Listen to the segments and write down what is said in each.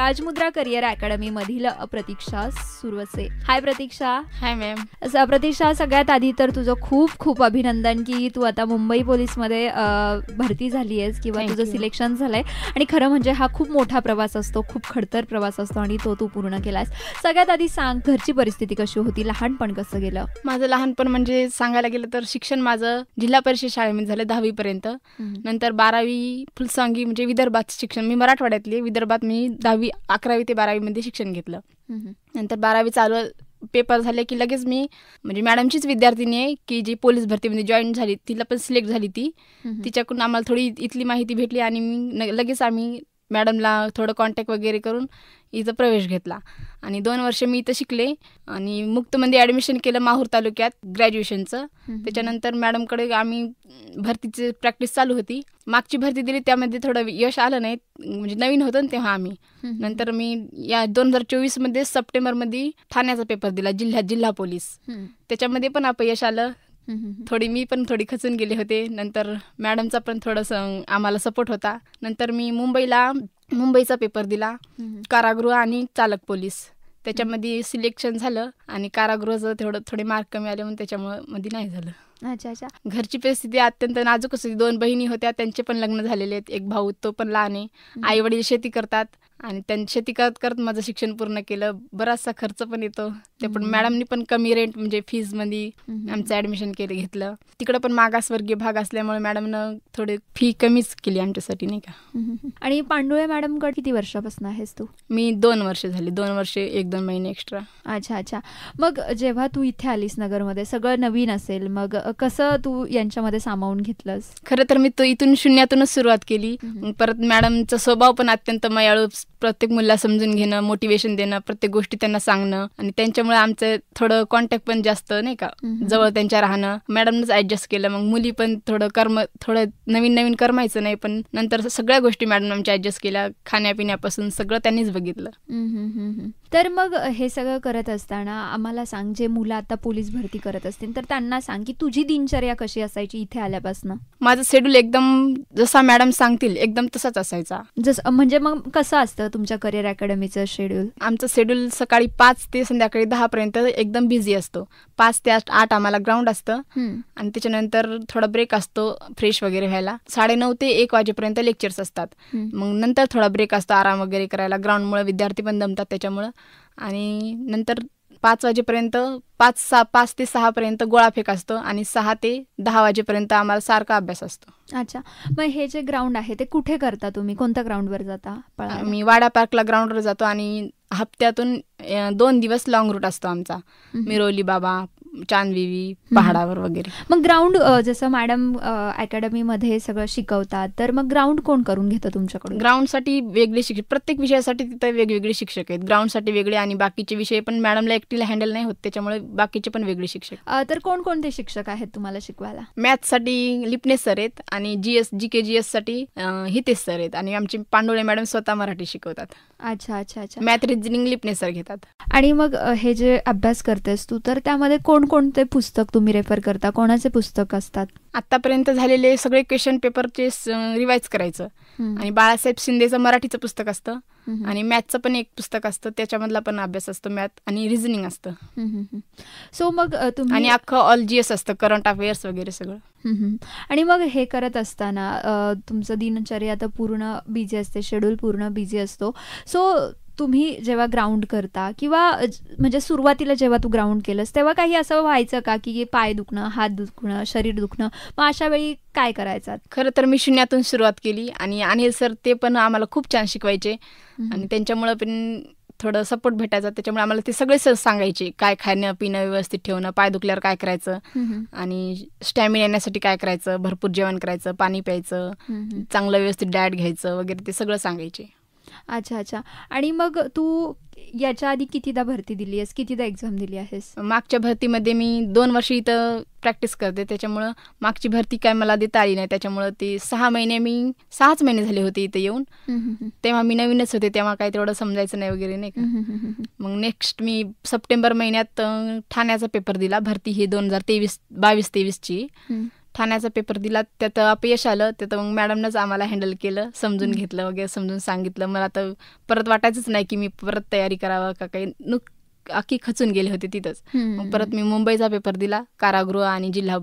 राजमुद्रा career academy मधील प्रतीक्षा सुरवसे. हाय प्रतीक्षा. हाय ma'am. प्रतीक्षा, सगळ्यात आधी तर तुझं खूप खूप अभिनंदन की तू आता मुंबई पोलीसमध्ये भरती झाली आहेस किंवा तुझं सिलेक्शन झालंय. आणि खरं म्हणजे हा खूप मोठा प्रवास असतो, खूप खडतर प्रवास असतो आणि तो तू पूर्ण केलास. सगळ्यात आधी सांग, घरची परिस्थिती कशी होती, लहानपण कसं गेलं? माझं लहानपण म्हणजे सांगायला गेलं तर शिक्षण माझं जिल्हा परिषद शाळेमध्ये झालं 10वी पर्यंत. नंतर 12वी फुलसांगी म्हणजे विदर्भात शिक्षण, मी मराठवाड्यातली, विदर्भात मी 10वी 11वी ते 12वी मध्ये शिक्षण घेतलं. नंतर 12वी चालू पेपर झाले की लगेच मी म्हणजे मॅडमचीच विद्यार्थिनी आहे की जी पोलीस भरतीमध्ये जॉईन झाली, तिला पण सिलेक्ट झाली ती. तिच्याकडून आम्हाला थोडी इथली माहिती भेटली आणि मी लगेच आम्ही मॅडमला थोडं कॉन्टॅक्ट वगैरे करून इथं प्रवेश घेतला आणि 2 वर्ष मी इथं शिकले आणि मुक्तमध्ये ॲडमिशन केलं माहूर तालुक्यात ग्रॅज्युएशनचं. त्याच्यानंतर मॅडमकडे आम्ही भरतीची प्रॅक्टिस चालू होती. मागची भरती दिली, त्यामध्ये थोडं यश आलं नाही, म्हणजे नवीन होतं ना तेव्हा आम्ही. नंतर मी या 2024मध्ये सप्टेंबरमध्ये ठाण्याचा पेपर दिला, जिल्हा पोलीस. त्याच्यामध्ये पण अपयश आलं. मी पण थोडी खचून गेले होते. नंतर मॅडमचा पण थोडंसं आम्हाला सपोर्ट होता. नंतर मी मुंबईचा पेपर दिला, कारागृह आणि चालक पोलीस. त्याच्यामध्ये सिलेक्शन झालं आणि कारागृहाचं थोडे मार्क कमी आले म्हणून त्याच्यामुळे मध्ये नाही झालं. अच्छा. घरची परिस्थिती अत्यंत नाजूकच होती. 2 बहिणी होत्या, त्यांचे पण लग्न झालेले आहेत. एक भाऊ, तो पण लहान आहे. आई वडील शेती करतात आणि त्यांनी शेती करत करत माझं शिक्षण पूर्ण केलं. बराचसा खर्च पण येतो, ते पण मॅडमनी पण कमी रेंट म्हणजे फीजमध्ये आमचं ॲडमिशन घेतलं. तिकडं पण मागासवर्गीय भाग असल्यामुळे मॅडमनं थोडी फी कमीच केली आमच्यासाठी, नाही का. आणि पांडुळे मॅडमकडे किती वर्षापासून आहेस तू? मी 2 वर्ष झाली, 2 वर्ष 1-2 महिने एक्स्ट्रा. अच्छा. मग जेव्हा तू इथे आलीस नगरमध्ये, सगळं नवीन असेल, मग कसं तू यांच्यामध्ये सामावून घेतलंस? खरं तर मी इथून शून्यातूनच सुरुवात केली. परत मॅडमचा स्वभाव पण अत्यंत मायाळू, प्रत्येक मुलाला समजून घेणं, मोटिवेशन देणं, प्रत्येक गोष्टी त्यांना सांगणं आणि त्यांच्यामुळे आमचं थोडं कॉन्टॅक्ट पण जास्त, नाही का, जवळ त्यांच्या राहणं. मॅडमनंच ऍडजस्ट केलं. मग मुली पण थोडं नवीन करमायचं नाही, पण नंतर सगळ्या गोष्टी मॅडम आमच्या ऍडजस्ट केल्या, खाण्यापिण्यापासून सगळं त्यांनीच बघितलं. तर मग हे सगळं करत असताना आम्हाला सांग, जे मुलं आता पोलीस भरती करत असतील तर त्यांना सांग की तुझी दिनचर्या कशी असायची इथे आल्यापासून? माझं शेड्यूल एकदम जसा मॅडम सांगतील एकदम तसाच असायचा. म्हणजे मग कसं असतं तुमच्या करिअर अकॅडमीचं शेड्यूल? आमचं शेड्यूल सकाळी 5 ते संध्याकाळी 10 पर्यंत एकदम बिझी असतो. 5 ते 8 आम्हाला ग्राउंड असतं आणि त्याच्यानंतर थोडा ब्रेक असतो फ्रेश वगैरे व्हायला. 9:30 ते 1 वाजेपर्यंत लेक्चर्स असतात. मग नंतर थोडा ब्रेक असतो आराम वगैरे करायला. ग्राउंडमुळे विद्यार्थी पण दमतात त्याच्यामुळं. आणि नंतर 5 वाजेपर्यंत 5 ते 6 पर्यंत गोळाफेक असतो आणि 6 ते 10 वाजेपर्यंत आम्हाला सारखा अभ्यास असतो. अच्छा. मग हे जे ग्राउंड आहे ते कुठे करता तुम्ही? कोणत्या ग्राउंडवर जाता? मी वाडा पार्कला ग्राउंडवर जातो आणि हप्त्यातून 2 दिवस लॉंग रूट असतो आमचा, मिरोली बाबा, चांदविवी, पहाडावर वगैरे. मग ग्राउंड जसं मॅडम अकॅडमीमध्ये सगळं शिकवतात, तर मग ग्राउंड कोण करून घेतं तुमच्याकडून? ग्राउंडसाठी वेगळे शिक्षक, प्रत्येक विषयासाठी तिथं वेगवेगळे शिक्षक आहेत. ग्राउंडसाठी वेगळे आणि बाकीचे विषय पण मॅडमला एकटीला हँडल नाही होत, त्याच्यामुळे बाकीचे पण वेगळे शिक्षक. तर कोणकोणते शिक्षक आहेत तुम्हाला शिकवायला? मॅथ्ससाठी लिपणे सर आहेत आणि GK साठी हितेश सर आहेत आणि आमचे पांडुळे मॅडम स्वतः मराठी शिकवतात. अच्छा. मॅथ रिजनिंग लिपणे सर घेतात. आणि मग हे जे अभ्यास करतेस तू, तर त्यामध्ये कोणकोणते पुस्तक तुम्ही रेफर करता? कोणाचे पुस्तक असतात? आतापर्यंत झालेले सगळे क्वेश्चन पेपरचे रिवाइज करायचं आणि बाळासाहेब शिंदेचं मराठीचं पुस्तक असतं आणि मॅथचं पण एक पुस्तक असतं, त्याच्यामधला पण अभ्यास असतो, मॅथ आणि रिझनिंग असतं. सो मग तुम्ही आणि अख्खं ऑल GS असतं, करंट अफेअर्स वगैरे सगळं. आणि मग हे करत असताना तुमचं दिनचर्या आता पूर्ण बिझी असते, शेड्यूल पूर्ण बिझी असतो. सो तुम्ही जेव्हा ग्राउंड करता किंवा म्हणजे सुरुवातीला जेव्हा तू ग्राउंड केलंस तेव्हा काही असं व्हायचं का की पाय दुखणं, हात दुखणं, शरीर दुखणं? मग अशा वेळी काय करायचं? खरं तर मी शून्यातून सुरुवात केली आणि अनिल सर ते पण आम्हाला खूप छान शिकवायचे आणि त्यांच्यामुळे पण थोडं सपोर्ट भेटायचा. त्याच्यामुळे आम्हाला ते सगळे सर सांगायचे, काय खाणं पिणं व्यवस्थित ठेवणं, पाय दुखल्यावर काय करायचं आणि स्टॅमिना येण्यासाठी काय करायचं, भरपूर जेवण करायचं, पाणी प्यायचं, चांगलं व्यवस्थित डाएट घ्यायचं वगैरे, ते सगळं सांगायचे. अच्छा. आणि मग तू याच्या आधी कितीदा भरती दिली आहेस, कितीदा एक्झाम दिली आहेस? मागच्या भरतीमध्ये मी 2 वर्ष इथं प्रॅक्टिस करते, त्याच्यामुळं मागची भरती काय मला देता आली नाही. त्याच्यामुळं ते 6 महिने झाले होते इथे येऊन. तेव्हा मी नवीनच होते, तेव्हा काही तेवढं समजायचं नाही वगैरे, नाही का. मग नेक्स्ट मी सप्टेंबर महिन्यात ठाण्याचा पेपर दिला. भरती ही 2022-23ची ठाण्याचा पेपर दिला, त्यात अपयश आलं. त्यात मग मॅडमनंच आम्हाला हँडल केलं, समजून घेतलं वगैरे, समजून सांगितलं. मला तर परत वाटायचंच नाही की मी परत तयारी करावं का काही. अख्खी खचून गेले होते तिथंच. मग परत मी मुंबईचा पेपर दिला, कारागृह आणि जिल्हा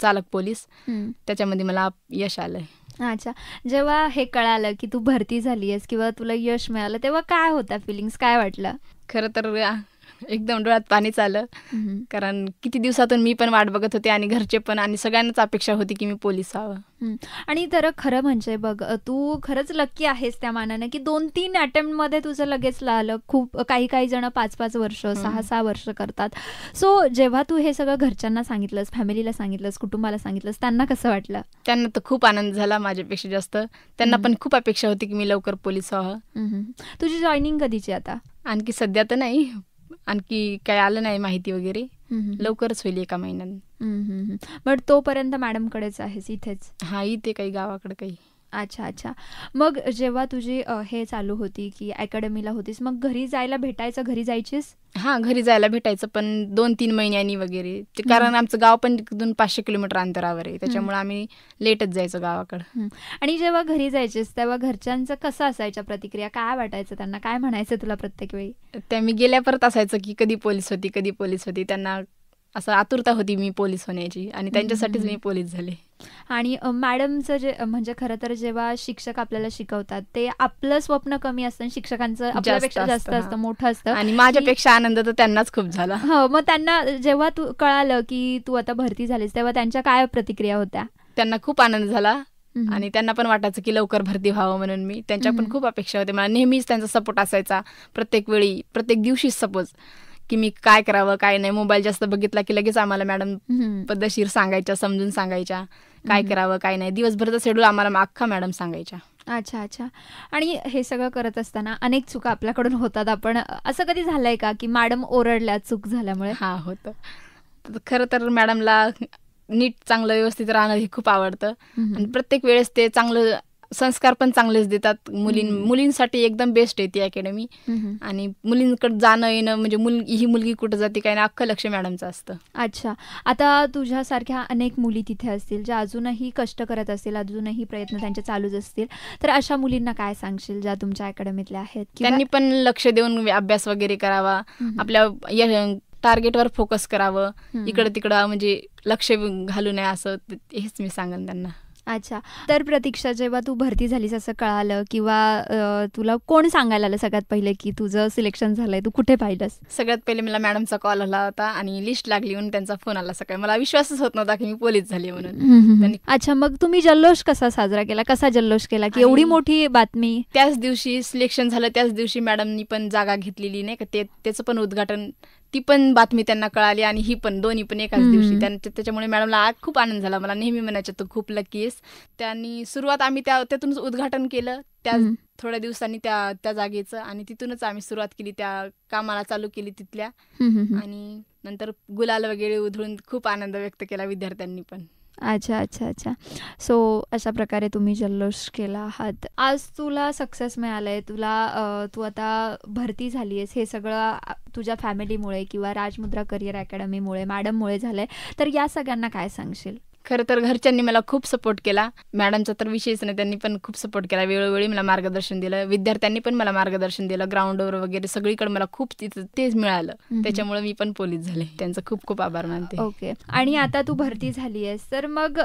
चालक पोलीस. त्याच्यामध्ये मला यश आलंय. अच्छा, जेव्हा हे कळालं की तू भरती झाली आहेस किंवा तुला यश मिळालं, तेव्हा काय होता फिलिंग्स, काय वाटलं? खरं तर एकदम डोळ्यात पाणीच आलं. कारण किती दिवसातून मी पण वाट बघत होते आणि घरचे पण, आणि सगळ्यांनाच अपेक्षा होती की मी पोलीस व्हावं. आणि तर खरं म्हणजे बघ, तू खरंच लकी आहेस त्या मानाने की 2-3 अटेम्प्टमध्ये तुझं लगेच लागलं. खूप काही जण 5-5 वर्ष, 6-6 वर्ष करतात. सो जेव्हा तू हे सगळं घरच्यांना सांगितलंस, फॅमिलीला सांगितलंस, कुटुंबाला सांगितलंस, त्यांना कसं वाटलं? त्यांना तर खूप आनंद झाला माझ्यापेक्षा जास्त. त्यांना पण खूप अपेक्षा होती की मी लवकर पोलीस व्हावं. तुझी जॉईनिंग कधीची आता? आणखी सध्या तर नाही, आणखी काय आलं नाही माहिती वगैरे. लवकरच होईल 1 महिन्यात. बट तोपर्यंत मॅडमकडेच आहेस इथेच? हा, इथे काही गावाकडे काही. अच्छा. मग जेव्हा तुझी हे चालू होती की अकॅडमीला होतीस, मग घरी जायला भेटायचं, घरी जायचीस? हा, घरी जायला भेटायचं, पण 2-3 महिन्यांनी वगैरे. कारण आमचं गाव पण तिथून 500 किलोमीटर अंतरावर आहे, त्याच्यामुळे आम्ही लेटच जायचो गावाकडं. आणि जेव्हा घरी जायचीस तेव्हा घरच्यांचं कसं असायच्या प्रतिक्रिया, काय वाटायचं त्यांना, काय म्हणायचं तुला प्रत्येक वेळी? त्या मी गेल्या परत असायचं की कधी पोलीस होती. त्यांना असं आतुरता होती मी पोलीस होण्याची, आणि त्यांच्यासाठीच मी पोलीस झाले. आणि मॅडमचं जे म्हणजे खरं तर जेव्हा शिक्षक आपल्याला शिकवतात ते आपलं स्वप्न कमी असतं आणि शिक्षकांचं आपल्यापेक्षा जास्त असतं, मोठं असतं. आणि माझ्यापेक्षा आनंद तर त्यांनाच खूप झाला. हो, मग त्यांना जेव्हा तू कळालं की तू आता भरती झालीस तेव्हा त्यांच्या काय प्रतिक्रिया होत्या? त्यांना खूप आनंद झाला, आणि त्यांना पण वाटायचं की लवकर भरती व्हावं म्हणून मी. त्यांच्या पण खूप अपेक्षा होत्या. मला नेहमीच त्यांचा सपोर्ट असायचा, प्रत्येक वेळी, प्रत्येक दिवशी सपोज की मी काय करावं काय नाही. मोबाईल जास्त बघितला की लगेच आम्हाला मॅडम पद्धतशीर सांगायच्या, समजून सांगायच्या काय करावं काय नाही. दिवसभरचं शेड्यूल आम्हाला अख्खा मॅडम सांगायच्या. अच्छा. आणि हे सगळं करत असताना अनेक चुका आपल्याकडून होतात. आपण असं कधी झालंय का की मॅडम ओरडल्या चूक झाल्यामुळे? हा, होतं. खरं तर मॅडमला नीट चांगलं व्यवस्थित राहणं हे खूप आवडतं, आणि प्रत्येक वेळेस ते चांगलं संस्कार पण चांगलेच देतात. मुलींसाठी एकदम बेस्ट आहे ती अकॅडमी. आणि मुलींकडे जाणं येणं म्हणजे ही मुलगी कुठं जाते काय नाही, अख्खं लक्ष मॅडमचं असतं. अच्छा, आता तुझ्यासारख्या अनेक मुली तिथे असतील ज्या अजूनही कष्ट करत असतील, अजूनही प्रयत्न त्यांचे चालूच असतील, तर अशा मुलींना काय सांगशील ज्या तुमच्या अकॅडमीतल्या आहेत? त्यांनी पण लक्ष देऊन अभ्यास वगैरे करावा, आपल्या टार्गेटवर फोकस करावं, इकडं तिकडं म्हणजे लक्ष घालू नये, असं हेच मी सांगेन त्यांना. अच्छा, तर प्रतीक्षा, जेव्हा तू भरती झालीस असं कळालं किंवा तुला कोण सांगायला आलं सगळ्यात पहिले की तुझं सिलेक्शन झालंय, तू कुठे पाहिलंस? सगळ्यात पहिले मला मॅडमचा कॉल आला होता आणि लिस्ट लागली म्हणून त्यांचा फोन आला सकाळी. मला विश्वासच होत नव्हता की मी पोलीस झाली म्हणून. अच्छा, मग तुम्ही जल्लोष कसा साजरा केला, कसा जल्लोष केला की एवढी मोठी बातमी? त्याच दिवशी सिलेक्शन झालं, त्याच दिवशी मॅडमनी पण जागा घेतलेली नाही का, त्याचं पण उद्घाटन, ती पण बातमी त्यांना कळाली, आणि ही पण, दोन्ही पण एकाच दिवशी. त्याच्यामुळे मॅडमला खूप आनंद झाला. मला नेहमी म्हणायचं तू खूप लकी आहेस. त्यांनी सुरुवात आम्ही त्यातूनच उद्घाटन केलं त्या थोड्या दिवसांनी त्या जागेचं, आणि तिथूनच आम्ही सुरुवात केली, त्या कामाला चालू केली तिथल्या. आणि नंतर गुलाल वगैरे उधळून खूप आनंद व्यक्त केला विद्यार्थ्यांनी पण. अच्छा. सो अशा प्रकारे तुम्ही जल्लोष केला आहात. आज तुला सक्सेस मिळालंय, तू आता भरती झाली आहेस, हे सगळं तुझ्या फॅमिलीमुळे किंवा राजमुद्रा करिअर अकॅडमीमुळे, मॅडममुळे झालंय. तर या सगळ्यांना काय सांगशील? खरं तर घरच्यांनी मला खूप सपोर्ट केला, मॅडमचा तर विषयच नाही, त्यांनी पण खूप सपोर्ट केला, वेळोवेळी मला मार्गदर्शन दिलं. विद्यार्थ्यांनी पण मला मार्गदर्शन दिलं, ग्राउंडवर वगैरे सगळीकडे मला खूप तेच मिळालं. त्याच्यामुळे मी पण पोलीस झाले. त्यांचं खूप खूप आभार मानते. ओके, आणि आता तू भरती झाली आहेस, तर मग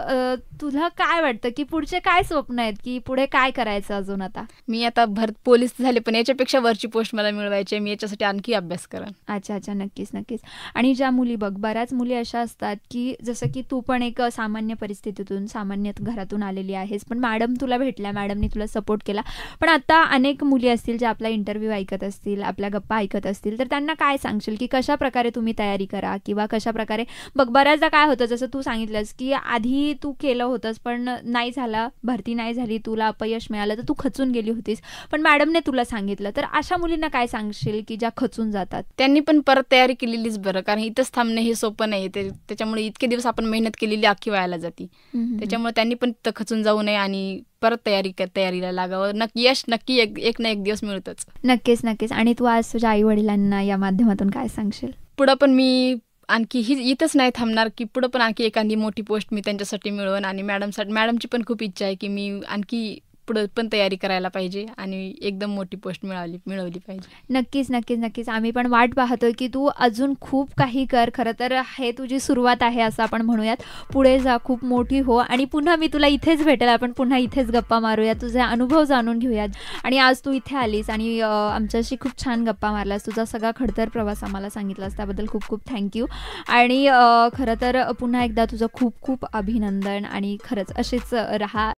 तुला काय वाटतं की पुढचे काय स्वप्न आहेत, की पुढे काय करायचं अजून? आता मी आता पोलीस झाले, पण याच्यापेक्षा वरची पोस्ट मला मिळवायची, मी याच्यासाठी आणखी अभ्यास करेन. अच्छा, नक्कीच. आणि ज्या मुली, बऱ्याच मुली अशा असतात की जसं की तू पण एक सामान्य परिस्थितीतून, सामान्य घरातून आलेली आहेस, पण मॅडम तुला भेटल्या, मॅडमनी तुला सपोर्ट केला. पण आता अनेक मुली असतील ज्या आपला इंटरव्ह्यू ऐकत असतील, आपल्या गप्पा ऐकत असतील, तर त्यांना काय सांगशील की कशा प्रकारे तुम्ही तयारी करा, किंवा कशा प्रकारे बऱ्याचदा काय होतं, जसं तू सांगितलंस की आधी तू केलं होतंस पण नाही झाला, भरती नाही झाली, तुला अपयश मिळालं, तर तू खचून गेली होतीस, पण मॅडमने तुला सांगितलं. तर अशा मुलींना काय सांगशील की ज्या खचून जातात? त्यांनी पण परत तयारी केलेलीच बरं, कारण इथंच थांबणं हे सोपं नाही. त्याच्यामुळे इतके दिवस आपण मेहनत केलेली अख्खी व्हायला जाते. त्याच्यामुळे त्यांनी पण खचून जाऊ नये आणि परत तयारीला लागावं. यश नक्की एक ना एक दिवस मिळतच. नक्कीच. आणि तू आज तुझ्या आई वडिलांना या माध्यमातून काय सांगशील? पुढं पण मी आणखी ही इथंच नाही थांबणार की पुढं पण आणखी एखादी मोठी पोस्ट मी त्यांच्यासाठी मिळवन आणि मॅडमची पण खूप इच्छा आहे की मी आणखी पुढं पण तयारी करायला पाहिजे आणि एकदम मोठी पोस्ट मिळवली पाहिजे. नक्कीच नक्कीच नक्कीच आम्ही पण वाट पाहतोय की तू अजून खूप काही कर. खरं तर हे तुझी सुरुवात आहे असं आपण म्हणूयात. पुढे जा, खूप मोठी हो आणि पुन्हा मी तुला इथेच भेटेल. आपण पुन्हा इथेच गप्पा मारूया, तुझे अनुभव जाणून घेऊयात. आणि आज तू इथे आलीस आणि आमच्याशी खूप छान गप्पा मारलास. तुझा सगळा खडतर प्रवास आम्हाला सांगितलास त्याबद्दल खूप खूप थँक्यू. आणि खरं तर पुन्हा एकदा तुझं खूप खूप अभिनंदन आणि खरंच असेच राहा.